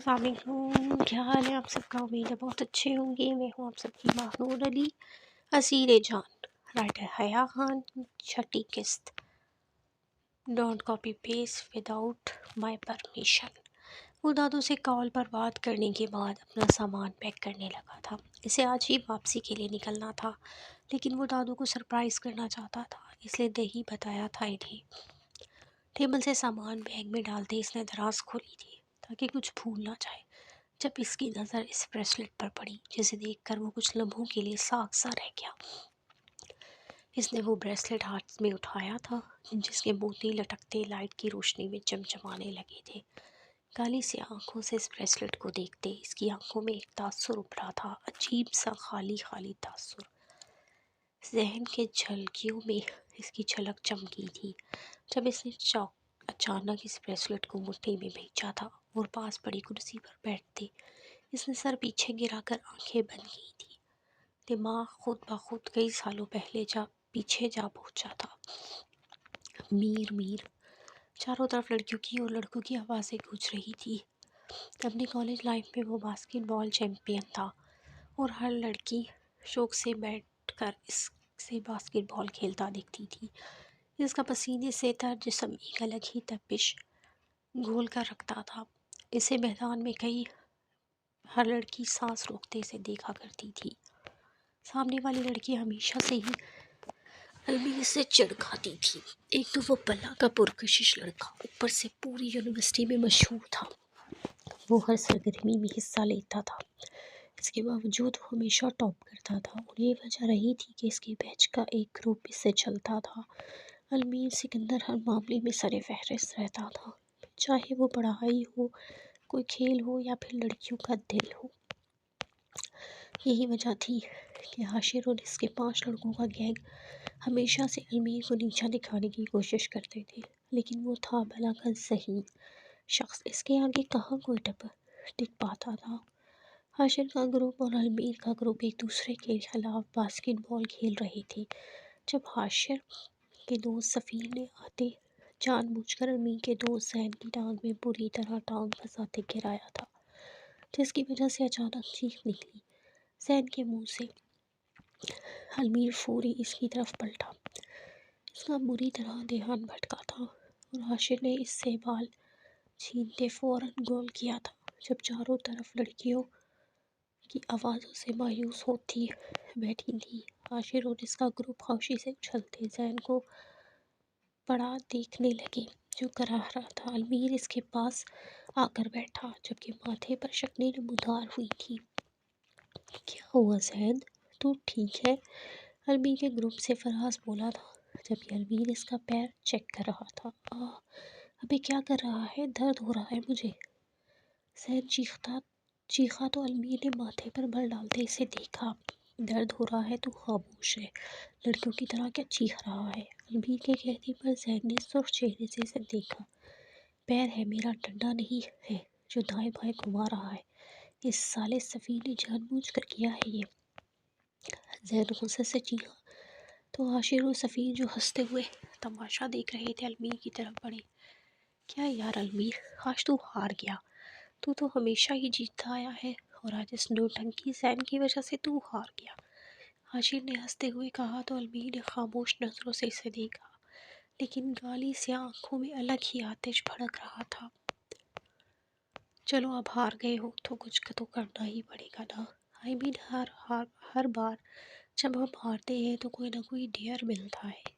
السلام علیکم، کیا حال ہے آپ سب کا؟ امید ہے بہت اچھے ہوں گے۔ میں ہوں آپ سب کی ماہنور علی، اسیر جان، رائٹر حیا خان۔ چھٹی قسط، don't copy paste without my permission. وہ دادو سے کال پر بات کرنے کے بعد اپنا سامان پیک کرنے لگا تھا۔ اسے آج ہی واپسی کے لیے نکلنا تھا، لیکن وہ دادو کو سرپرائز کرنا چاہتا تھا، اس لیے دہی بتایا تھا انہیں۔ ٹیبل سے سامان بیگ میں ڈالتے اس نے دراز کھولی تھی تاکہ کچھ بھول نہ جائے، جب اس کی نظر اس بریسلٹ پر پڑی جسے دیکھ کر وہ کچھ لمحوں کے لیے ساکھ سا رہ گیا۔ اس نے وہ بریسلٹ ہاتھ میں اٹھایا تھا جس کے موتی لٹکتے لائٹ کی روشنی میں چمچمانے لگے تھے۔ کالی سی آنکھوں سے اس بریسلٹ کو دیکھتے اس کی آنکھوں میں ایک تاثر ابھرا تھا، عجیب سا خالی خالی تاثر۔ ذہن کے جھلکیوں میں اس کی جھلک چمکی تھی جب اس نے اچانک اس بریسلٹ کو مٹھی میں بھیجا تھا اور پاس پڑی کرسی پر بیٹھتے اس نے سر پیچھے گرا کر آنکھیں بند کی تھی۔ دماغ خود بخود کئی سالوں پہلے پیچھے جا پہنچا تھا۔ میر میر، چاروں طرف لڑکیوں کی اور لڑکوں کی آوازیں گونج رہی تھی۔ اپنی کالج لائف میں وہ باسکٹ بال چیمپئن تھا اور ہر لڑکی شوق سے بیٹھ کر اس سے باسکٹ بال کھیلتا دیکھتی تھی۔ اس کا پسینے سے تر جسم ایک الگ ہی تپش گھول کر رکھتا تھا۔ اسے میدان میں ہر لڑکی سانس روکتے اسے دیکھا کرتی تھی۔ سامنے والی لڑکی ہمیشہ سے ہی المیز سے چڑ کھاتی تھی۔ ایک تو وہ بلا کا پرکشش لڑکا، اوپر سے پوری یونیورسٹی میں مشہور تھا۔ وہ ہر سرگرمی میں حصہ لیتا تھا، اس کے باوجود وہ ہمیشہ ٹاپ کرتا تھا، اور یہ وجہ رہی تھی کہ اس کے بیچ کا ایک گروپ اس سے چلتا تھا۔ المیر سکندر ہر معاملے میں سر فہرست رہتا تھا، چاہے وہ پڑھائی ہو، کوئی کھیل ہو یا پھر لڑکیوں کا دل ہو۔ یہی وجہ تھی کہ حاشر اور اس کے 5 لڑکوں کا گینگ ہمیشہ سے المیر کو نیچا دکھانے کی کوشش کرتے تھے، لیکن وہ تھا بھلا کا ذہین شخص، اس کے آگے کہاں کوئی ٹک پاتا تھا۔ حاشر کا گروپ اور المیر کا گروپ ایک دوسرے کے خلاف باسکٹ بال کھیل رہے تھے۔ جب حاشر کے دوست سفیر نے آتے جان بوجھ کر المیر کے دوست زین کی ٹانگ میں بری طرح ٹانگ پھنساتے گرایا تھا، جس کی وجہ سے اچانک چیخ نکلی زین کے منہ سے۔ المیر فوری اس کی طرف پلٹا، اس کا بری طرح دھیان بھٹکا تھا اور حاشر نے اس سے بال چھینتے فوراً گول کیا تھا۔ جب چاروں طرف لڑکیوں کی آوازوں سے مایوس ہوتی بیٹھی تھی، حاشر اور اس کا گروپ خاموشی سے اچھلتے زین کو پڑا دیکھنے لگے جو کرا رہا تھا۔ المیر اس کے پاس آ کر بیٹھا جبکہ ماتھے پر شکنیں نمودار ہوئی تھی۔ کیا ہوا زین، تو ٹھیک ہے؟ المیر کے گروپ سے فراز بولا تھا جبکہ المیر اس کا پیر چیک کر رہا تھا۔ ابھی کیا کر رہا ہے؟ درد ہو رہا ہے مجھے، زین چیخا تو المیر نے ماتھے پر بل ڈالتے اسے دیکھا۔ درد ہو رہا ہے تو خاموش ہے، لڑکیوں کی طرح کیا چیخ رہا ہے؟ المیر کے کہنے پر زین نے سرخ چہرے سے اسے دیکھا۔ پیر ہے میرا، ڈنڈا نہیں ہے جو دائیں بائیں گھما رہا ہے، اس سالے سفیر نے جان بوجھ کر کیا ہے یہ، زین غصے سے چیخا تو حاشر اور سفیر جو ہنستے ہوئے تماشا دیکھ رہے تھے المیر کی طرف بڑھے۔ کیا یار المیر، آج تو ہار گیا، تو ہمیشہ ہی جیتتا آیا ہے اور آج اس نوٹنکی زین کی وجہ سے تو ہار گیا، حاشر نے ہنستے ہوئے کہا تو المیر نے خاموش نظروں سے اسے دیکھا، لیکن گالی سی آنکھوں میں الگ ہی آتش بھڑک رہا تھا۔ چلو اب ہار گئے ہو تو کچھ تو کرنا ہی پڑے گا نا، ہر بار جب ہم ہارتے ہیں تو کوئی نہ کوئی ڈیئر ملتا ہے،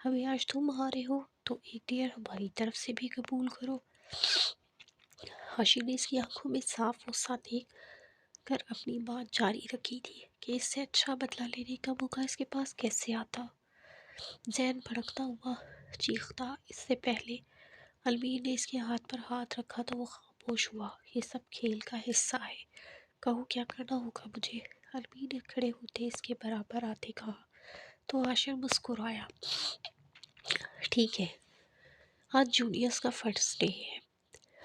ہمیں آج تم ہارے ہو تو ایک ڈیئر ہماری طرف سے بھی قبول کرو۔ حاشر نے اس کی آنکھوں میں صاف غصہ دیکھ کر اپنی بات جاری رکھی تھی کہ اس سے اچھا بدلہ لینے کا موقع اس کے پاس کیسے آتا۔ زین بھڑکتا ہوا چیختا، اس سے پہلے المیر نے اس کے ہاتھ پر ہاتھ رکھا تو وہ خاموش ہوا۔ یہ سب کھیل کا حصہ ہے، کہو کیا کرنا ہوگا مجھے؟ المیر نے کھڑے ہوتے اس کے برابر آتے کہا تو حاشر مسکرایا۔ ٹھیک ہے، آج جونیئرز کا فرسٹ ڈے ہے،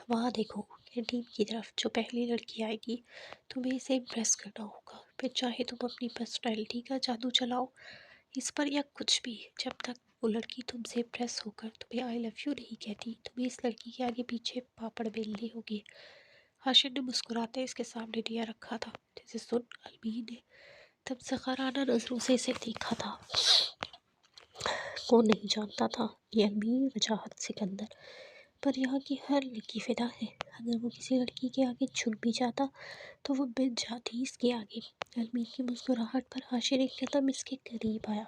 وہاں دیکھو کینٹین کی طرف جو پہلی لڑکی آئے گی تمہیں اسے امپریس کرنا ہوگا، پھر چاہے تم اپنی پرسنالٹی کا جادو چلاؤ اس پر یا کچھ بھی، جب تک وہ لڑکی تم سے امپریس ہو کر تمہیں آئی لو یو نہیں کہتی تمہیں اس لڑکی کے آگے پیچھے پاپڑ بیلنے ہوگے۔ حاشر نے مسکراتے اس کے سامنے دیا رکھا تھا جسے سن علمی نے تب سخرانہ نظروں سے اسے دیکھا تھا۔ کون نہیں جانتا تھا یہ علمی وجاہت سکندر پر یہاں کی ہر لڑکی فدا ہے۔ اگر وہ کسی لڑکی کے آگے جھک بھی جاتا تو وہ بچ جاتی اس کے آگے۔ علمی کی مسکراہٹ پر حاشر ایک قدم اس کے قریب آیا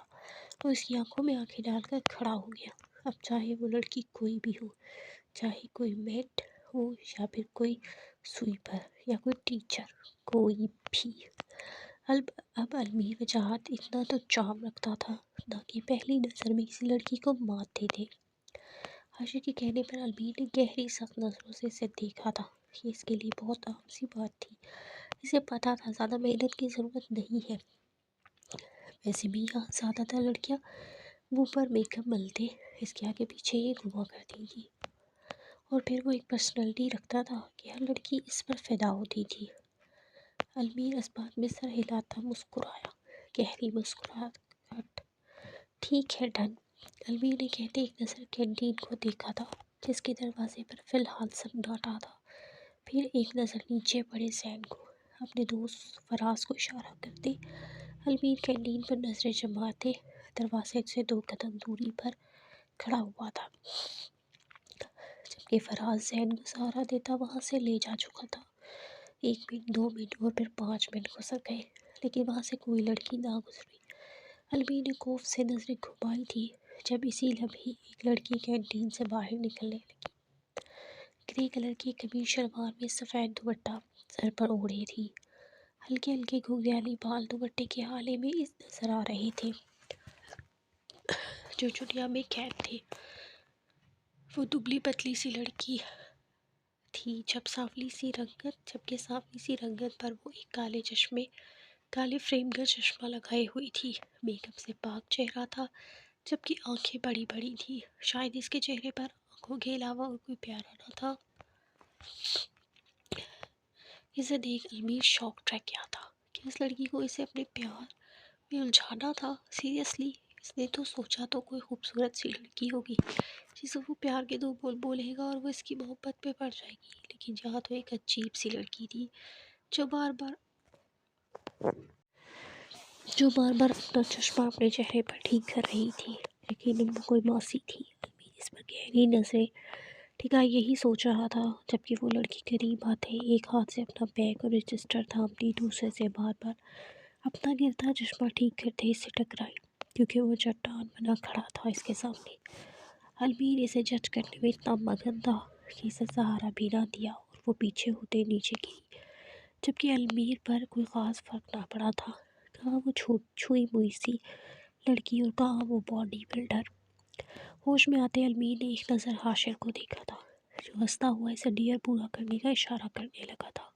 اور اس کی آنکھوں میں آنکھیں ڈال کر کھڑا ہو گیا۔ اب چاہے وہ لڑکی کوئی بھی ہو، چاہے کوئی میٹ ہو یا پھر کوئی سویپر یا کوئی ٹیچر، کوئی بھی۔ اب علمی وجاہت اتنا تو چارم رکھتا تھا نہ کہ پہلی نظر میں کسی لڑکی کو مات دے دے۔ حاشر کے کہنے پر علمی نے گہری سخت نظروں سے اسے دیکھا تھا۔ یہ اس کے لیے بہت عام سی بات تھی۔ اسے پتا تھا زیادہ محنت کی ضرورت نہیں ہے۔ ویسے بھی یہاں زیادہ تر لڑکیاں منہ پر میک اپ ملتے اس کے آگے پیچھے ہی گھما کرتی تھی، اور پھر وہ ایک پرسنالٹی رکھتا تھا کہ ہر لڑکی اس پر فدا ہوتی تھی۔ علمی اس بات میں سر ہلاتا مسکرایا، گہری مسکراہٹ۔ ٹھیک ہے ڈن۔ علمی نے کہتے ایک نظر کینٹین کو دیکھا تھا جس کے دروازے پر فی الحال سناٹا تھا، پھر ایک نظر نیچے پڑے زین کو، اپنے دوست فراز کو اشارہ کرتے۔ علمی کینٹین پر نظریں جماتے دروازے سے 2 قدم دوری پر کھڑا ہوا تھا، جبکہ فراز زین کو سہارا دیتا وہاں سے لے جا چکا تھا۔ 1 منٹ، 2 منٹ اور پھر 5 منٹ گزر گئے لیکن وہاں سے کوئی لڑکی نہ گزری۔ علمی نے خوف سے نظریں گھمائی تھی جب اسی لمحے ایک لڑکی کینٹین سے باہر نکلنے لگی۔ گرے کلر کی قمیص شلوار میں سفید دوپٹہ سر پر اوڑھے تھی، ہلکے ہلکے گھگریالی بال دوپٹے کے ہالے میں اس نظر آ رہے تھے جو دنیا میں قید تھے۔ وہ دبلی پتلی سی لڑکی تھی جبکہ سانولی سی رنگت پر وہ ایک کالے فریم کا چشمہ لگائے ہوئی تھی۔ میک اپ سے پاک چہرہ تھا جبکہ آنکھیں بڑی بڑی تھی، شاید اس کے چہرے پر آنکھوں کے علاوہ اور کوئی پیارا نہ تھا۔ اسے دیکھ علمی شاک رہ گیا تھا کہ اس لڑکی کو اسے اپنے پیار میں الجھانا تھا۔ سیریسلی اس نے تو سوچا تو کوئی خوبصورت سی لڑکی ہوگی جسے وہ پیار کے 2 بول بولے گا اور وہ اس کی محبت پہ پڑ جائے گی، لیکن یہاں تو ایک عجیب سی لڑکی تھی جو بار بار اپنا چشمہ اپنے چہرے پر ٹھیک کر رہی تھی، یقیناً وہ کوئی ماسی تھی۔ علمی نے اس پر گہری نظریں ٹھکائے یہی سوچ رہا تھا جبکہ وہ لڑکی قریب آتے ایک ہاتھ سے اپنا بیگ اور رجسٹر تھامتی دوسرے سے بار بار اپنا گرتا چشمہ ٹھیک کرتے اس سے ٹکرائی، کیونکہ وہ چٹان بنا کھڑا تھا اس کے سامنے۔ علمی نے اسے جج کرنے میں اتنا مگن تھا کہ اسے سہارا بھی نہ دیا اور وہ پیچھے ہوتے نیچے گری، جبکہ علمیر پر کوئی خاص فرق نہ پڑا تھا۔ کہاں وہ چھوئی موئی سی لڑکی اور کہاں وہ باڈی بلڈر۔ ہوش میں آتے علمیر نے ایک نظر حاشر کو دیکھا تھا جو ہنستا ہوا اسے ڈیئر پورا کرنے کا اشارہ کرنے لگا تھا۔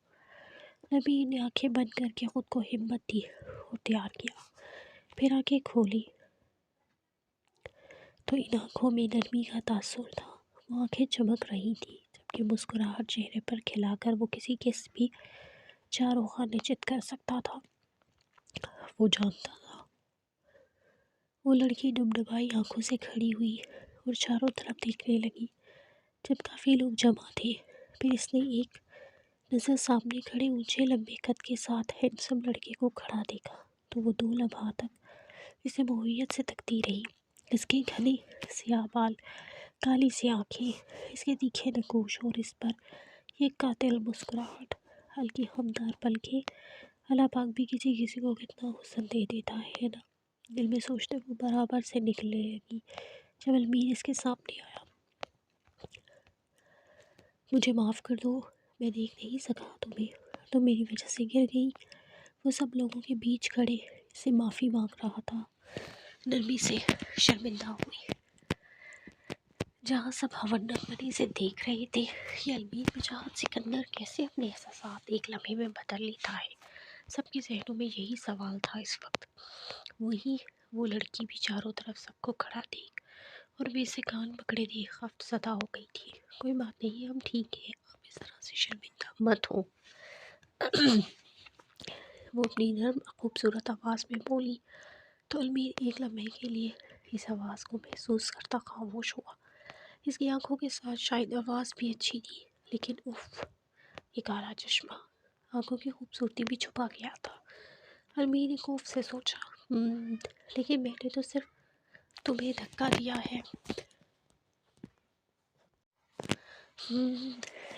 علمیر نے آنکھیں بند کر کے خود کو ہمت دی اور تیار کیا، پھر آنکھیں کھولی تو ان آنکھوں میں نرمی کا تاثر تھا۔ وہ آنکھیں چمک رہی تھیں جبکہ مسکراہٹ چہرے پر کھلا کر وہ کسی کے بھی چاروں خانے چت کر سکتا تھا۔ وہ جانتا تھا۔ وہ لڑکی ڈبڈبائی آنکھوں سے کھڑی ہوئی اور چاروں طرف دیکھنے لگی جب کافی لوگ جمع تھے، پھر اس نے ایک نظر سامنے کھڑے اونچے لمبے قد کے ساتھ ہینڈسم لڑکے کو کھڑا دیکھا تو وہ 2 لمحہ تک اسے موہیت سے تکتی رہی۔ اس کے گھنے سیاہ بال، کالی سی آنکھیں، اس کے تیکھے نقوش اور اس پر یہ قاتل مسکراہٹ، ہلکی ہمدار پلکیں۔ اللہ پاک بھی کسی کو کتنا حسن دے دیتا ہے نا، دل میں سوچتے وہ برابر سے نکلنے لگی جب علمیر اس کے سامنے آیا۔ مجھے معاف کر دو، میں دیکھ نہیں سکا تمہیں، تم میری وجہ سے گر گئی۔ وہ سب لوگوں کے بیچ کھڑے اس سے معافی مانگ رہا تھا، نرمی سے شرمندہ ہوئی۔ جہاں سب ہونگری سے دیکھ رہے تھے یہ علمیر وجاہت سکندر کیسے اپنے احساسات ایک لمحے میں بدل لیتا ہے، سب کے ذہنوں میں یہی سوال تھا اس وقت۔ وہ لڑکی بھی چاروں طرف سب کو کھڑا دیکھ اور بے سے کان پکڑے دیکھ خفت زدہ ہو گئی تھی۔ کوئی بات نہیں، ہم ٹھیک ہیں، آپ اس طرح سے شرمندہ مت ہو۔ وہ اپنی نرم خوبصورت آواز میں بولی تو علمیر ایک لمحے کے لیے اس آواز کو محسوس کرتا خاموش ہوا۔ اس کی آنکھوں کے ساتھ شاید آواز بھی اچھی تھی لیکن اف، یہ کالا چشمہ آنکھوں کی خوبصورتی بھی چھپا گیا تھا۔ علمی نے خوف سے سوچا، لیکن میں نے تو صرف تمہیں دھکا دیا ہے۔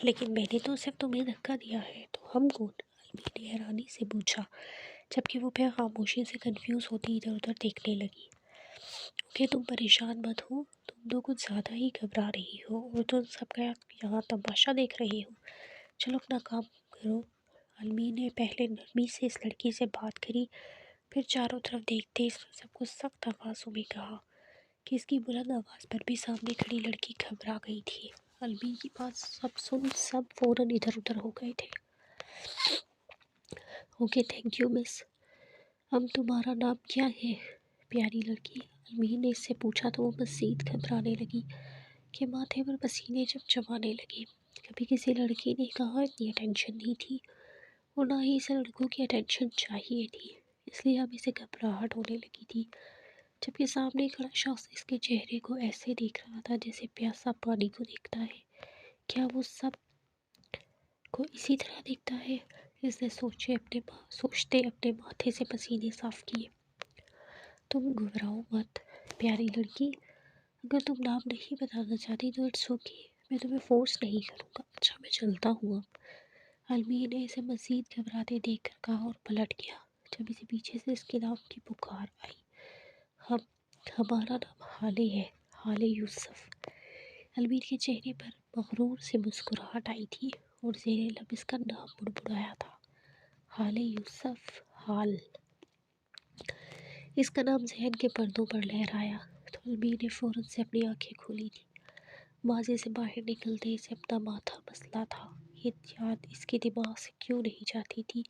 لیکن میں نے تو صرف تمہیں دھکا دیا ہے تو ہم کون؟ علمی نے حیرانی سے پوچھا، جبکہ وہ پھر خاموشی سے کنفیوز ہوتی ادھر ادھر دیکھنے لگی۔ کہ تم پریشان مت ہو، تم تو کچھ زیادہ ہی گھبرا رہی ہو اور تم سب کا یہاں تماشا دیکھ رہی ہو۔ چلو اپنا کام کرو۔ علمی نے پہلے نرمی سے اس لڑکی سے بات کری، پھر چاروں طرف دیکھتے اس سب کو سخت آوازوں میں کہا کہ اس کی بلند آواز پر بھی سامنے کھڑی لڑکی گھبرا گئی تھی۔ علمی کی بات سب فوراً ادھر ادھر ہو گئے تھے۔ اوکے تھینک یو مس۔ تمہارا نام کیا ہے؟ پیاری لڑکی، علمی نے اس سے پوچھا تو وہ مزید گھبرانے لگی کہ ماتھے پر پسینے چمچمانے لگے۔ کبھی کسی لڑکی نے کہا اتنی اٹینشن نہیں تھی اور نہ ہی اسے لڑکوں کی اٹینشن چاہیے تھی، اس لیے اب اسے گھبراہٹ ہونے لگی تھی، جبکہ سامنے کھڑا شخص اس کے چہرے کو ایسے دیکھ رہا تھا جیسے پیاسا پانی کو دیکھتا ہے۔ کیا وہ سب کو اسی طرح دیکھتا ہے؟ اس نے سوچتے اپنے ماتھے سے پسینے صاف کیے۔ تم گھبراؤ مت پیاری لڑکی، اگر تم نام نہیں بتانا چاہتی تو اٹس اوکے، میں تمہیں فورس نہیں کروں گا۔ اچھا میں چلتا ہوں اب۔ علمی نے اسے مزید گھبراتے دیکھ کر کہا اور پلٹ گیا، جب اسے پیچھے سے اس کے نام کی پکار آئی۔ ہمارا نام حالے ہے، حالے یوسف۔ علمی کے چہرے پر مغرور سے مسکراہٹ آئی تھی اور زیر لب اس کا نام بڑبڑایا تھا۔ حالے یوسف، حال۔ اس کا نام ذہن کے پردوں پر لہرایا تو علمی نے فوراً سے اپنی آنکھیں کھولی تھی۔ ماضی سے باہر نکلتے اسے اپنا ماتھا مسئلہ تھا۔ یہ یاد اس کے دماغ سے کیوں نہیں جاتی تھی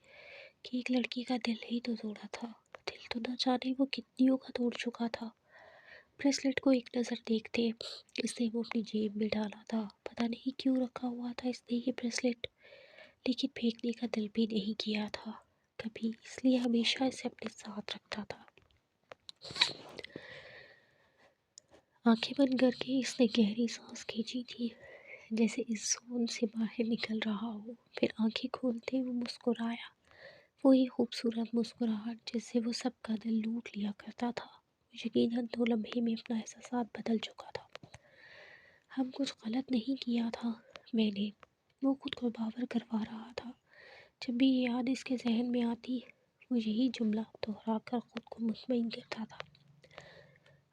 کہ ایک لڑکی کا دل ہی تو توڑا تھا، دل تو نہ جانے وہ کتنیوں کا توڑ چکا تھا۔ بریسلٹ کو ایک نظر دیکھتے اس نے وہ اپنی جیب میں ڈالا تھا۔ پتہ نہیں کیوں رکھا ہوا تھا اس نے یہ بریسلٹ، لیکن پھینکنے کا دل بھی نہیں کیا تھا کبھی، اس لیے ہمیشہ اسے اپنے ساتھ رکھتا تھا۔ آنکھیں بند کر کے اس نے گہری سانس کھینچی تھی، جیسے اس زون سے باہر نکل رہا ہو۔ پھر آنکھیں کھولتے وہ مسکرایا، وہی خوبصورت مسکراہٹ جس سے وہ سب کا دل لوٹ لیا کرتا تھا۔ یقیناً 2 لمحے میں اپنا احساسات بدل چکا تھا۔ ہم کچھ غلط نہیں کیا تھا میں نے، وہ خود کو باور کروا رہا تھا۔ جب بھی یہ یاد اس کے ذہن میں آتی وہ یہی جملہ دہرا کر خود کو مطمئن کرتا تھا۔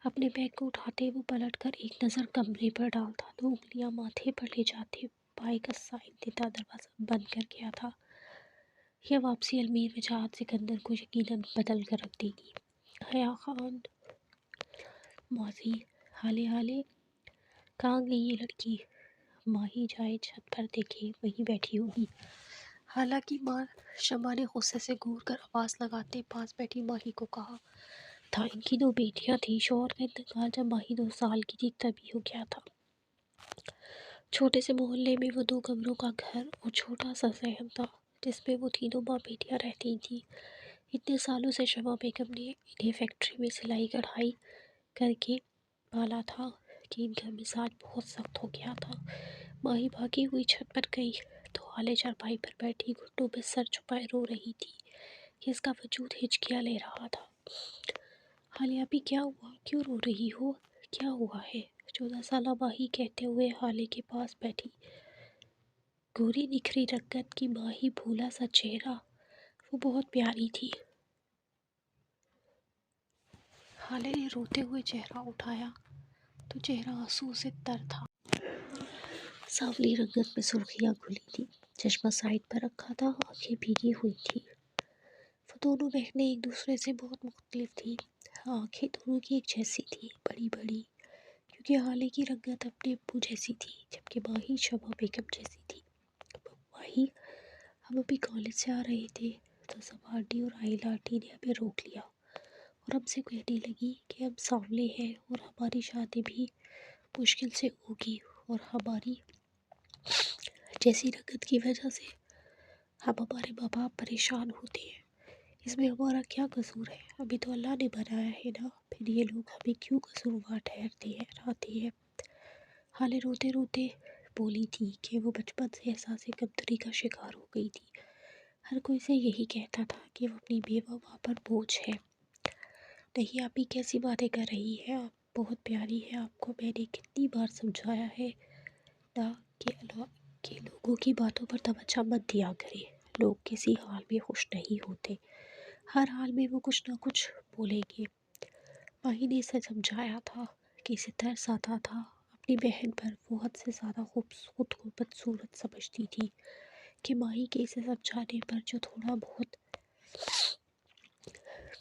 اپنے بیگ کو اٹھاتے وہ پلٹ کر ایک نظر کمرے پر ڈالتا، 2 انگلیاں ماتھے پر لے جاتے بائے کا سائن دیتا دروازہ بند کر گیا تھا۔ یہ واپسی علمی وجاہت سکندر کو یقیناً بدل کر رکھ دے گی۔ حیا خان، ماضی، حالے کہاں گئی یہ لڑکی؟ ماہی جائے چھت پر دیکھے وہیں بیٹھی ہوگی۔ حالانکہ ماں شمع نے غصے سے گور کر آواز لگاتے پاس بیٹھی ماہی کو کہا تھا، ان کی 2 بیٹیاں تھیں، شوہر کا انتقال جب ماہی 2 سال کی تھی تبھی ہو گیا تھا۔ چھوٹے سے محلے میں وہ 2 کمروں کا گھر اور چھوٹا سا صحن تھا جس میں وہ تینوں ماں بیٹیاں رہتی تھیں۔ اتنے سالوں سے شمع بیگم نے انہیں فیکٹری میں سلائی کڑھائی کر کے پالا تھا کہ ان کا مزاج بہت سخت ہو گیا تھا۔ ماہی بھاگی ہوئی چھت پر گئی تو حالے چارپائی پر بیٹھی گھٹنوں میں سر چھپائے رو رہی تھی کہ اس کا وجود ہچکیاں لے رہا تھا۔ حالے ابھی کیا ہوا؟ کیوں رو رہی ہو؟ کیا ہوا ہے؟ 14 سالہ ماہی کہتے ہوئے حالے کے پاس بیٹھی۔ گوری نکھری رنگت کی ماہی بھولا سا چہرہ، وہ بہت پیاری تھی۔ حالے نے روتے ہوئے چہرہ اٹھایا تو چہرہ آنسوؤں سے تر تھا۔ سانولی رنگت میں سرخیاں کھلی تھی، چشمہ سائڈ پر رکھا تھا، آنکھیں بھیگی ہوئی تھی۔ وہ دونوں بہنیں ایک دوسرے سے بہت مختلف تھیں۔ آنکھیں دونوں کی ایک جیسی تھی، بڑی بڑی، کیونکہ حالے کی رنگت اپنے ابو جیسی تھی جبکہ ماہی شمع بیگم جیسی تھی۔ ماہی، ہم ابھی کالج سے آ رہے تھے تو سوارڈی اور آئلہ آنٹی نے ہمیں روک لیا اور ہم سے کہنے لگی کہ ہم سانولے ہیں اور ہماری شادی بھی مشکل سے ہوگی اور ہماری جیسی رنگت کی وجہ سے ہمارے ماں باپ پریشان ہوتے ہیں۔ اس میں ہمارا کیا قصور ہے؟ ابھی تو اللہ نے بنایا ہے نا، پھر یہ لوگ ہمیں کیوں قصوروار ٹھہراتے ہیں؟ حالے روتے روتے بولی تھی کہ وہ بچپن سے احساس کمتری کا شکار ہو گئی تھی. ہر کوئی سے یہی کہتا تھا کہ وہ اپنی بیوہ ماں پر بوجھ ہے. نہیں آپ ہی کیسی باتیں کر رہی ہے، آپ بہت پیاری ہے. آپ کو میں نے کتنی بار سمجھایا ہے نا کہ لوگوں کی باتوں پر توجہ مت دیا کرے. لوگ کسی حال میں خوش نہیں ہوتے، ہر حال میں وہ کچھ نہ کچھ بولیں گے. ماہی نے اسے سمجھایا تھا کہ اسے ترس آتا تھا اپنی بہن پر. وہ حد سے زیادہ خود کو بدصورت سمجھتی تھی کہ ماہی کے اسے سمجھانے پر جو تھوڑا بہت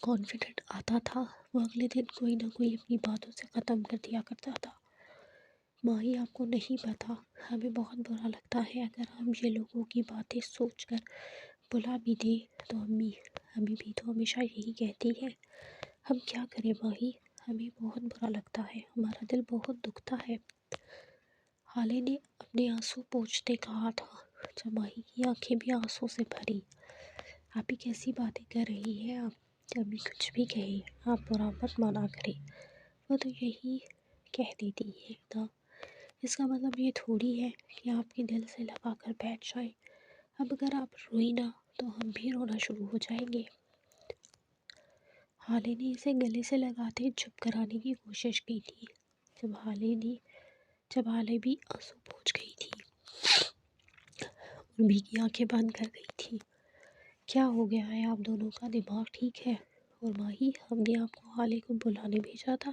کانفیڈنٹ آتا تھا وہ اگلے دن کوئی نہ کوئی اپنی باتوں سے ختم کر دیا کرتا تھا. ماہی آپ کو نہیں پتا، ہمیں بہت برا لگتا ہے اگر ہم یہ لوگوں کی باتیں سوچ کر بلا بھی دیں تو امی بھی تو ہمیشہ یہی کہتی ہے. ہم کیا کریں ماہی، ہمیں بہت برا لگتا ہے، ہمارا دل بہت دکھتا ہے. حالے نے اپنے آنسو پوچھتے کہا تھا جب ماہی کی آنکھیں بھی آنسو سے بھری. آپ ہی کیسی باتیں کر رہی ہیں آپ، امی کچھ بھی کہیں آپ برا مت مانا کریں، وہ تو یہی کہہ دیتی ہے نا. اس کا مطلب یہ تھوڑی ہے کہ آپ کے دل سے لگا کر بیٹھ جائے. اب اگر آپ روئی نا تو ہم بھی رونا شروع ہو جائیں گے. حالے نے اسے گلے سے لگاتے چپ کرانے کی کوشش کی تھی جب حالے بھی آنسو پوچھ گئی تھی اور بھیگی آنکھیں بند کر گئی تھی. کیا ہو گیا ہے آپ دونوں کا، دماغ ٹھیک ہے؟ اور ماہی ہم نے آپ کو حالے کو بلانے بھیجا تھا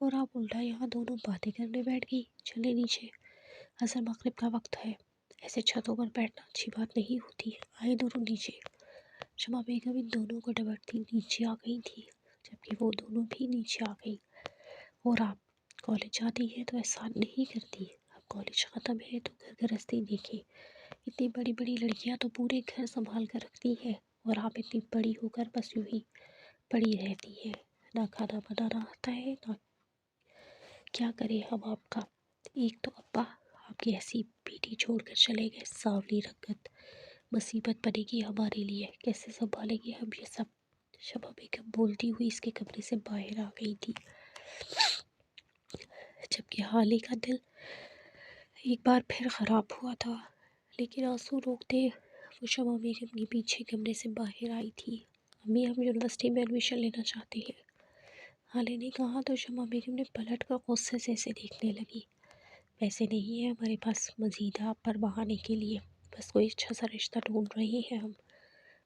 اور آپ الٹا یہاں دونوں باتیں کرنے بیٹھ گئی. چلے نیچے، عصر مغرب کا وقت ہے، ایسے چھتوں پر بیٹھنا اچھی بات نہیں ہوتی. آئے دونوں نیچے. شمع بیگم ان دونوں کو ڈبرتی نیچے آ گئی تھی جبکہ وہ دونوں بھی نیچے آ گئی. اور آپ کالج جاتی ہیں تو احسان نہیں کرتی، اب کالج ختم ہے تو گھر گرہستی دیکھیں. اتنی بڑی بڑی لڑکیاں تو پورے گھر سنبھال کر رکھتی ہے اور آپ اتنی بڑی ہو کر بس یوں ہی پڑی رہتی ہے. نہ کھانا بنانا آتا ہے نہ کیا کرے ہم آپ کا. ایک تو ابا آپ کی ایسی بیٹی چھوڑ کر چلے گئے، سانولی رنگت، مصیبت بنے گی ہمارے لیے، کیسے سنبھالیں گے ہم یہ سب. شمع بیگم بولتی ہوئی اس کے کمرے سے باہر آ گئی تھی جبکہ حالے کا دل ایک بار پھر خراب ہوا تھا. لیکن آنسو روکتے وہ شمع بیگم کے پیچھے کمرے سے باہر آئی تھی. امی ہم یونیورسٹی میں ایڈمیشن لینا چاہتے ہیں، حالے نے کہا تو شمع بیگم نے پلٹ کر غصے سے اسے دیکھنے لگی. پیسے نہیں ہیں ہمارے پاس مزید آپ پر بہانے کے لیے، بس کوئی اچھا سا رشتہ ڈھونڈ رہے ہیں ہم،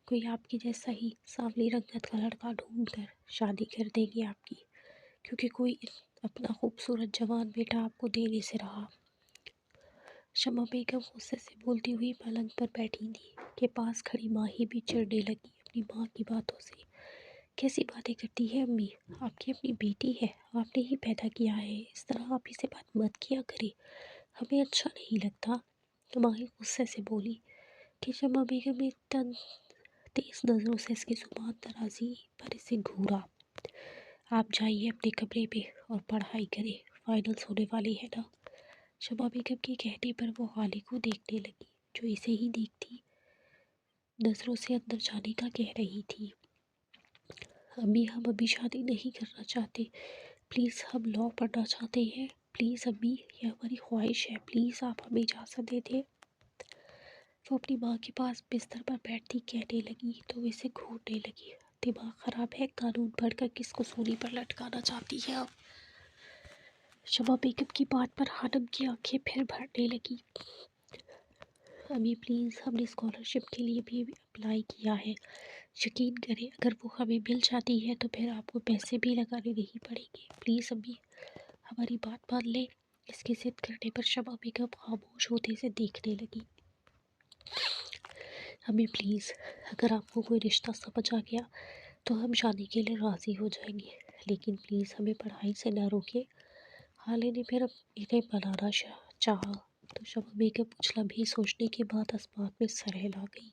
کوئی آپ کی جیسا ہی سانولی رنگت کا لڑکا ڈھونڈ کر شادی کر دیں گے آپ کی، کیونکہ کوئی اپنا خوبصورت جوان بیٹا آپ کو دے نہیں سے رہا. شمع بیگم غصے سے بولتی ہوئی پلنگ پر بیٹھی تھی کہ پاس کھڑی ماہی بھی چڑھنے لگی اپنی ماں کی باتوں سے. کیسی باتیں کرتی ہے امی، آپ کی اپنی بیٹی ہے، آپ نے ہی پیدا کیا ہے، اس طرح آپ ہی سے بات مت کیا کرے، ہمیں اچھا نہیں لگتا. ماہی غصے سے بولی کہ شمع بیگم نے تیز نظروں سے اس کی زبان درازی پر اسے گھورا. آپ جائیے اپنے کمرے پہ اور پڑھائی کریں، فائنلز ہونے والے ہیں نا. شمع بیگم کے کہنے پر وہ حالے کو دیکھنے لگی جو اسے ہی دیکھتی نظروں سے اندر جانے کا کہہ رہی تھی. امی ہم ابھی شادی نہیں کرنا چاہتے، پلیز ہم لاء پڑھنا چاہتے ہیں، پلیز امی یہ ہماری خواہش ہے، پلیز آپ ہمیں اجازت دے دیں. وہ اپنی ماں کے پاس بستر پر بیٹھتی کہنے لگی تو وہ اسے گھورنے لگی. دماغ خراب ہے، قانون پڑھ کر کس کو سولی پر لٹکانا چاہتی ہے آپ. شمع بیگم کی بات پر خانم کی آنکھیں پھر بھرنے لگی. امی پلیز ہم نے اسکالرشپ کے لیے بھی اپلائی کیا ہے، یقین کریں اگر وہ ہمیں مل جاتی ہے تو پھر آپ کو پیسے بھی لگانے نہیں پڑیں گے، پلیز امی ہماری بات مان لیں. اس کی ضد کرنے پر شمع بیگم خاموش ہوتے سے دیکھنے لگی. امی پلیز اگر آپ کو کوئی رشتہ سمجھ آ گیا تو ہم شادی کے لیے راضی ہو جائیں گے، لیکن پلیز ہمیں پڑھائی سے نہ روکیں. حالے نے پھر انہیں منانا چاہا تو شمع بیگم کچھ لمحے سوچنے کے بعد اسباب میں سر ہلا گئی.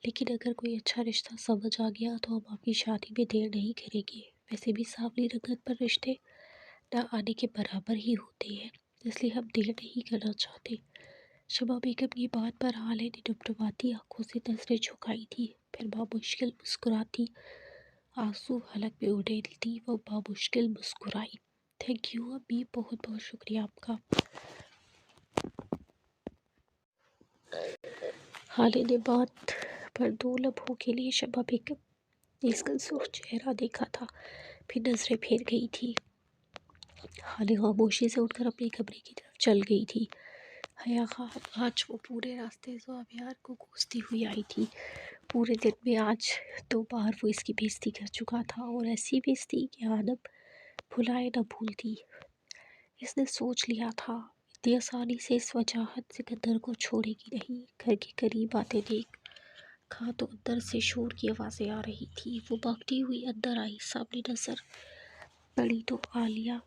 لیکن اگر کوئی اچھا رشتہ سمجھ آ گیا تو ہم آپ کی شادی میں دیر نہیں کریں گے. ویسے بھی سانولی رنگت پر رشتے نہ آنے کے برابر ہی ہوتے ہیں، اس لیے ہم دیر نہیں کرنا چاہتے. شمع بیگم کی بات پر حالے نے ڈبڈباتی آنکھوں سے نظریں جھکائی تھی، پھر بامشکل مسکراتی آنسو حلق میں اڑیلتی وہ بامشکل مسکرائی. تھینک یو امی، بہت بہت شکریہ آپ کا. حالے نے بات پر دو لمحوں کے لیے شمع بیگم نے اس کا سرخ چہرہ دیکھا تھا، پھر نظریں پھیر گئی تھی۔ حالے خاموشی سے اٹھ کر اپنے کمرے کی طرف چل گئی تھی۔ حیا خان آج وہ پورے راستے زوابیار کو کوستی ہوئی آئی تھی۔ پورے دن میں آج 2 بار وہ اس کی بےعزتی کر چکا تھا، اور ایسی بےعزتی کہ حنب بھلائے نہ بھولتی۔ اس نے سوچ لیا تھا اتنی آسانی سے اس وجاہت سکندر کو چھوڑے گی نہیں۔ گھر کے قریب آتے دیکھ کھا تو اندر سے شور کی آوازیں آ رہی تھی۔ وہ بھاگتی ہوئی اندر آئی، سامنے نظر پڑی تو عالیہ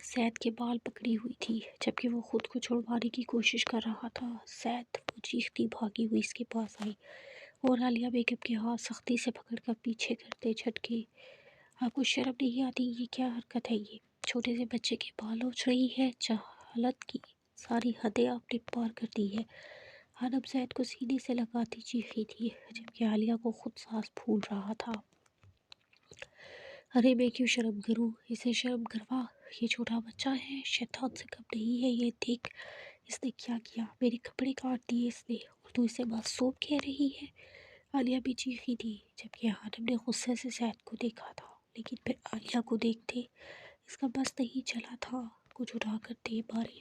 زید کے بال پکڑی ہوئی تھی، جبکہ وہ خود کو چھڑوانے کی کوشش کر رہا تھا۔ زید وہ چیختی بھاگی ہوئی اس کے پاس آئی اور عالیہ بیگم کے ہاتھ سختی سے پکڑ کر پیچھے کرتے جھٹکے۔ آپ کو شرم نہیں آتی؟ یہ کیا حرکت ہے؟ یہ چھوٹے سے بچے کے بال نوچ رہی ہے؟ جہالت کی ساری حدیں آپ نے پار کر دی ہے۔ حنب زید کو سینے سے لگاتی چیخی تھی، جبکہ عالیہ کو خود سانس پھول رہا تھا۔ ارے میں کیوں شرم کروں؟ اسے شرم کروا، یہ چھوٹا بچہ ہے، شیطان سے کم نہیں ہے۔ یہ دیکھ اس نے کیا کیا، میرے کپڑے کاٹ دیے اس نے، اور تو اسے معصوم کہہ رہی ہے۔ عالیہ بھی چیخی تھی، جبکہ حنب نے غصے سے زید کو دیکھا تھا، لیکن پھر عالیہ کو دیکھتے اس کا بس نہیں چلا تھا، کچھ اٹھا کر دے مارے۔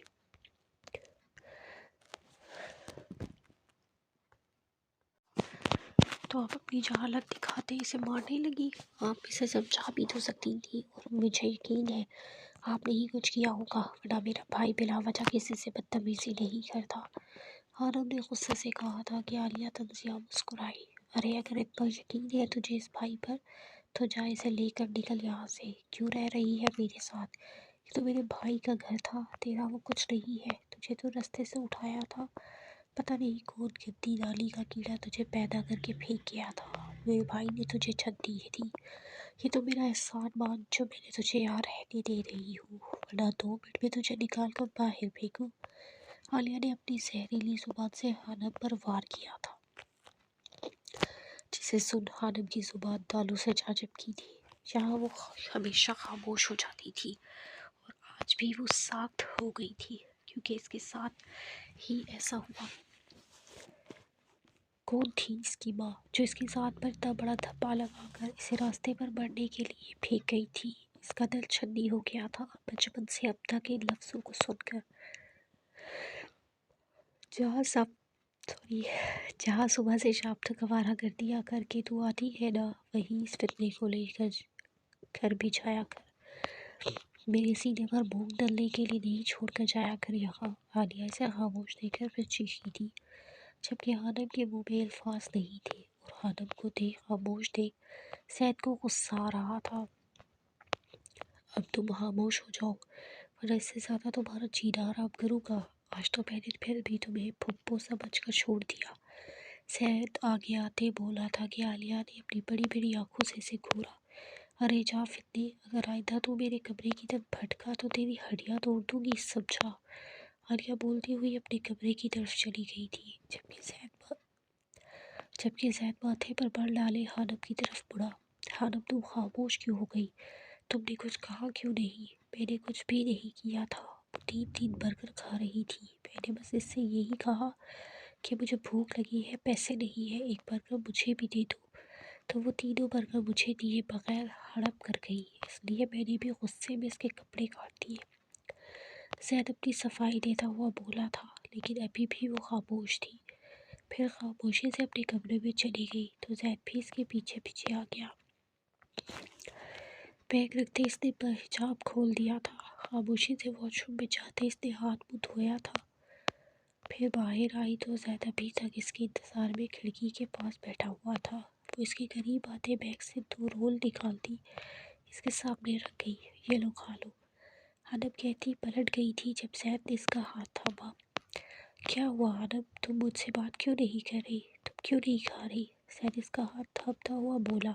تو آپ اپنی جہالت دکھاتے اسے مارنے لگی۔ آپ اسے سمجھا بھی تو سکتی تھی، اور مجھے یقین ہے آپ نے ہی کچھ کیا ہوگا، ورنہ میرا بھائی بلا وجہ کسی سے بدتمیزی نہیں کرتا۔ حنب نے غصے سے کہا تھا کہ عالیہ تنزیہ مسکرائی۔ ارے اگر اتنا یقین ہے تجھے اس بھائی پر تو جا اسے لے کر نکل یہاں سے، کیوں رہ رہی ہے میرے ساتھ؟ یہ تو میرے بھائی کا گھر تھا، تیرا وہ کچھ نہیں ہے، تجھے تو رستے سے اٹھایا تھا، پتہ نہیں کون گندی نالی کا کیڑا تجھے پیدا کر کے پھینک گیا تھا، میرے بھائی نے تجھے چھت دی تھی، یہ تو میرا احسان مان جو میں نے تجھے یہاں رہنے دے رہی ہوں، ورنہ 2 منٹ میں تجھے نکال کر باہر پھینکوں۔ عالیہ نے اپنی زہریلی زبان سے حنب پر وار کیا تھا، جسے سن حنب کی زبان تالوں سے جا چپکی تھی۔ یہاں وہ ہمیشہ خاموش ہو جاتی تھی، اور آج بھی وہ ساکت ہو گئی تھی، کیونکہ اس کے ساتھ ہی ایسا ہوا۔ کون تھی اس کی ماں جو اس کی ذات پر اتنا بڑا دھبا لگا کر اسے راستے پر مرنے کے لیے پھینک گئی تھی؟ اس کا دل چھنی ہو گیا تھا بچپن سے اب تک ان لفظوں کو سن کر۔ جہاں صبح سے شام تک آوارہ گردیاں کر کے تو آتی ہے نا، وہیں اس فتنے کو لے کر گھر بھی جایا کر، میرے سینے پر بھوک ڈلنے کے لیے نہیں چھوڑ کر جایا کر یہاں۔ عالیہ اسے خاموش دیکھ کر پھر چیخی تھی، جبکہ حنب کے منہ میں الفاظ نہیں تھے، اور حنب کو خاموش دیکھ زید کو غصہ آ رہا تھا۔ اب تم خاموش ہو جاؤ، ورنہ اس سے زیادہ تمہارا جینا آرام کروں گا۔ آج تو میں نے پھر بھی تمہیں پھپھو سمجھ کر چھوڑ دیا۔ زید آگے آتے بولا تھا کہ عالیہ نے اپنی بڑی بڑی آنکھوں سے اسے گھورا۔ ارے جا فتنے، اگر آئندہ تو میرے کمرے کی طرف بھٹکا تو تیری ہڈیاں توڑ دوں گی، سمجھا؟ عالیہ بولتی ہوئی اپنے کمرے کی طرف چلی گئی تھی، جبکہ زید ماتھے پر بر ڈالے حنب کی طرف مڑا۔ حنب تم خاموش کیوں ہو گئی؟ تم نے کچھ کہا کیوں نہیں؟ میں نے کچھ بھی نہیں کیا تھا، وہ 3 برگر کھا رہی تھی، میں نے بس اس سے یہی کہا کہ مجھے بھوک لگی ہے، پیسے نہیں ہے، 1 برگر مجھے بھی دے دو، تو وہ 3 برگر مجھے دیے بغیر ہڑپ کر گئی، اس لیے میں نے بھی غصے میں اس کے کپڑے کاٹ دیے۔ زید اپنی صفائی دیتا ہوا بولا تھا، لیکن ابھی بھی وہ خاموش تھی۔ پھر خاموشی سے اپنے کمرے میں چلی گئی تو زید بھی اس کے پیچھے پیچھے آ گیا۔ بیگ رکھتے اس نے حجاب کھول دیا تھا۔ خاموشی سے واش روم میں جاتے اس نے ہاتھ منہ دھویا تھا۔ پھر باہر آئی تو زید ابھی تک اس کے انتظار میں کھڑکی کے پاس بیٹھا ہوا تھا۔ وہ اس کے قریب آتے بیگ سے 2 رول نکالتی اس کے سامنے رکھ گئی، یہ لو کھا لو۔ حنب کہتی پلٹ گئی تھی جب زید نے اس کا ہاتھ تھاما۔ کیا ہوا حنب، تم مجھ سے بات کیوں نہیں کر رہی؟ تم کیوں نہیں کھا رہی؟ زید اس کا ہاتھ تھامتا ہوا بولا،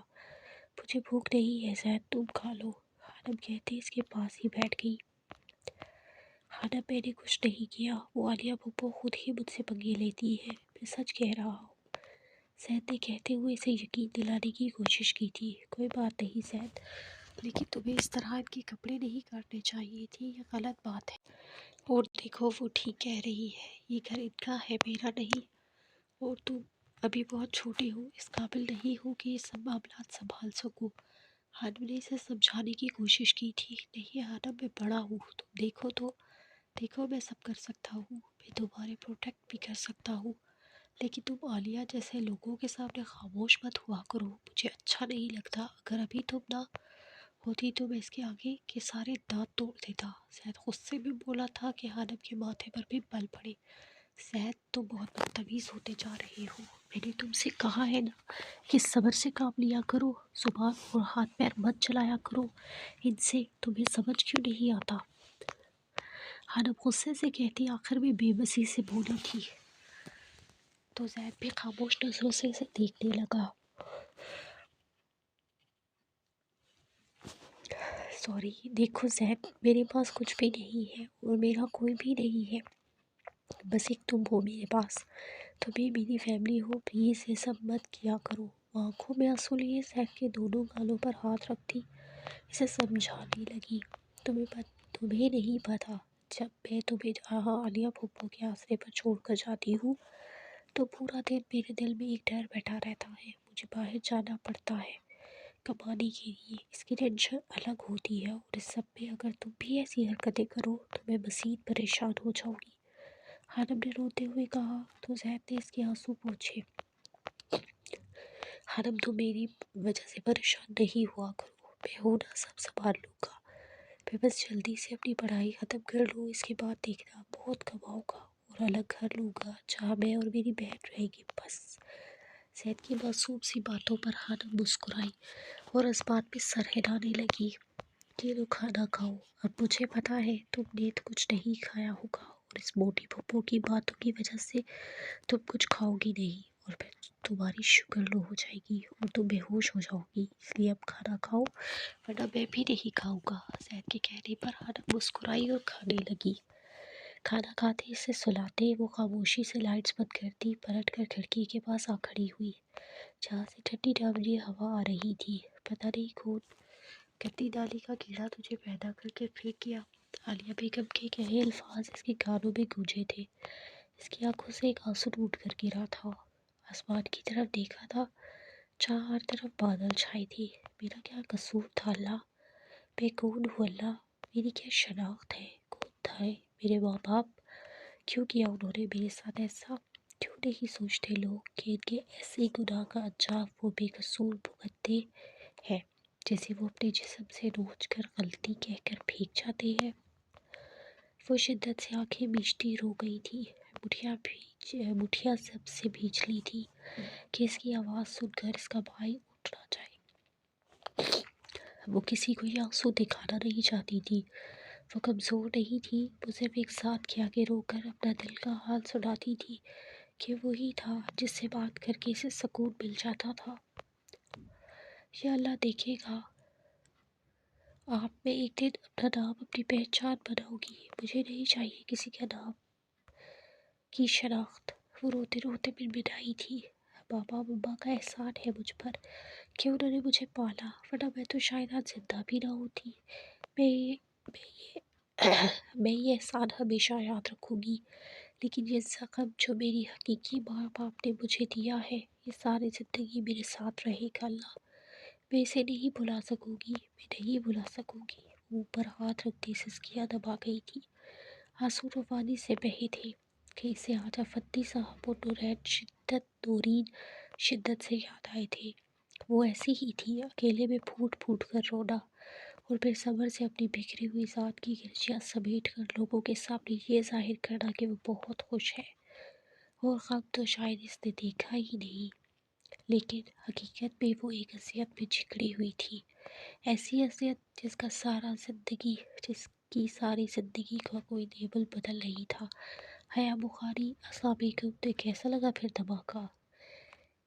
مجھے بھوک نہیں ہے زید، تم کھا لو۔ حنب کہتے اس کے پاس ہی بیٹھ گئی۔ حنب میں نے کچھ نہیں کیا، وہ عالیہ پھپھو خود ہی مجھ سے پنگے لیتی ہے، میں سچ کہہ رہا ہوں۔ زید نے کہتے ہوئے اسے یقین دلانے کی کوشش کی تھی، کوئی بات نہیں زید، لیکن تمہیں اس طرح ان کے کپڑے نہیں کاٹنے چاہیے تھے، یہ غلط بات ہے۔ اور دیکھو وہ ٹھیک کہہ رہی ہے، یہ گھر ان کا ہے، میرا نہیں، اور تم ابھی بہت چھوٹی ہوں، اس قابل نہیں ہوں کہ یہ سب معاملات سنبھال سکوں۔ حانم نے اسے سمجھانے کی کوشش کی تھی، نہیں حانم میں بڑا ہوں، تم دیکھو میں سب کر سکتا ہوں، میں تمہارے پروٹیکٹ بھی کر سکتا ہوں، لیکن تم عالیہ جیسے لوگوں کے سامنے خاموش مت ہوا کرو، مجھے اچھا نہیں لگتا۔ اگر ابھی تم نہ ہوتی تو میں اس کے آگے کے سارے دانت توڑ دیتا۔ زید غصے میں بولا تھا کہ حانم کے ماتھے پر بھی بل پڑے۔ زید تم بہت بدتمیز ہوتے جا رہے ہو، میں نے تم سے کہا ہے نا کہ صبر سے کام لیا کرو، زبان اور ہاتھ پیر مت چلایا کرو، ان سے تمہیں سمجھ کیوں نہیں آتا؟ حانم غصے سے کہتی، آخر میں بے بسی سے بولی تھی۔ تو زید بھی خاموش نظروں سے اسے دیکھنے لگا۔ دیکھو زید، میرے پاس کچھ بھی نہیں ہے اور میرا کوئی بھی نہیں ہے، بس ایک تم ہو میرے پاس، تمہیں میری فیملی ہو، پلیز یہ سب مت کیا کرو۔ آنکھوں میں آنسو لیے زید کے دونوں گالوں پر ہاتھ رکھتی اسے سمجھانے لگی، تمہیں نہیں پتا، جب میں تمہیں عالیہ پھوپھو کے آسرے پر چھوڑ کر جاتی ہوں تو پورا دن میرے دل میں ایک ڈر بیٹھا رہتا ہے، مجھے باہر جانا پڑتا ہے کمانے کے لیے، اس کی ٹینشن الگ ہوتی ہے، اور اس سب میں اگر تم بھی ایسی حرکتیں کرو تو میں مزید پریشان ہو جاؤں گی۔ حانم نے روتے ہوئے کہا، تو زید نے اس کے آنسو پوچھے، حانم تم میری وجہ سے پریشان نہیں ہوا کرو، میں ہوں نا، سب سنبھال لوں گا، میں بس جلدی سے اپنی پڑھائی ختم کر لوں، اس کے بعد دیکھنا بہت کماؤں گا اور الگ گھر لوں گا جہاں میں اور میری بہن رہے گی، بس۔ زید کی معصوم سی باتوں پر حانم مسکرائی اور اس بات پہ سر ہلانے لگی کہ تو کھانا کھاؤ، اب مجھے پتا ہے تم نے کچھ نہیں کھایا ہوگا اور اس موٹی پھپھو کی باتوں کی وجہ سے تم کچھ کھاؤ گی نہیں اور پھر تمہاری شوگر لو ہو جائے گی اور تم بے ہوش ہو جاؤ گی، اس لیے اب کھانا کھاؤ ورنہ میں بھی نہیں کھاؤں گا۔ زید کے کہنے پر حانم مسکرائی اور کھانے لگی۔ کھانا کھاتے اسے سلاتے وہ خاموشی سے لائٹس بند کرتی، پلٹ کر کھڑکی کے پاس آ کھڑی ہوئی جہاں سے ٹھنڈی ڈابلی ہوا آ رہی تھی۔ پتہ نہیں کون گندی نالی کا کیڑا تجھے پیدا کر کے پھینک گیا، عالیہ بیگم کے کہے الفاظ اس کے کانوں میں گونجے تھے، اس کی آنکھوں سے ایک آنسو ٹوٹ کر گرا تھا۔ آسمان کی طرف دیکھا تھا جہاں ہر طرف بادل چھائے تھے۔ میرا کیا قصور تھا اللہ، میں کون ہوں اللہ، میری کیا شناخت ہے، کون تھا میرے ماں باپ، کیوں کیا انہوں نے میرے ساتھ ایسا، کیوں نہیں سوچتے لوگ کہ ان کے ایسے گناہ کا انجام وہ بے قصور بھگتتے ہیں جیسے وہ اپنے جسم سے نوچ کر غلطی کہہ کر پھینک جاتے ہیں۔ وہ شدت سے آنکھیں میچتی رو گئی تھی، مٹھیاں سب سے بھیجلی تھی کہ اس کی آواز سن کر اس کا بھائی اٹھ نہ جائے۔ وہ کسی کو یہ آنسو دکھانا نہیں چاہتی تھی، وہ کمزور نہیں تھی، وہ صرف ایک ساتھ کے آگے رو کر اپنا دل کا حال سناتی تھی کہ وہی تھا جس سے بات کر کے اسے سکون مل جاتا تھا۔ یا اللہ دیکھے گا، آپ میں ایک دن اپنا نام اپنی پہچان بناؤں گی، مجھے نہیں چاہیے کسی کا نام کی شناخت۔ وہ روتے روتے بنبنائی تھی، پاپا مما کا احسان ہے مجھ پر کہ انہوں نے مجھے پالا، ورنہ میں تو شاید آج زندہ بھی نہ ہوتی۔ میں یہ احسان ہمیشہ یاد رکھوں گی، لیکن یہ زخم جو میری حقیقی ماں باپ نے مجھے دیا ہے یہ ساری زندگی میرے ساتھ رہے گا اللہ، میں اسے نہیں بھلا سکوں گی، میں نہیں بھلا سکوں گی۔ اوپر ہاتھ رکھتی سسکیاں دبا گئی تھی، آنسو روانی سے بہے تھے کہ اسے آج افندی صاحب اور نورین شدت سے یاد آئے تھے۔ وہ ایسی ہی تھی، اکیلے میں پھوٹ پھوٹ کر رونا اور پھر صبر سے اپنی بکھری ہوئی ذات کی گرچیاں سمیٹ کر لوگوں کے سامنے یہ ظاہر کرنا کہ وہ بہت خوش ہے، اور غم تو شاید اس نے دیکھا ہی نہیں، لیکن حقیقت میں وہ ایک اذیت میں جکڑی ہوئی تھی، ایسی اذیت جس کی ساری زندگی کا کوئی نیبل بدل نہیں تھا۔ حیا بخاری، السلام علیکم، تو کیسا لگا پھر دھماکہ؟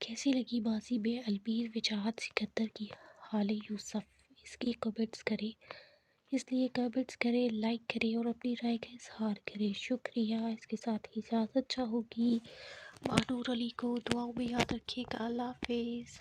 کیسی لگی ماضی میں المیر وجاہت سکندر کی حال یوسف؟ اس کی کمنٹس کریں، اس لیے کمنٹس کریں، لائک کریں اور اپنی رائے کا اظہار کریں۔ شکریہ۔ اس کے ساتھ ہی اجازت چاہوں گی، مانور علی کو دعاؤں میں یاد رکھیے گا۔ اللہ حافظ۔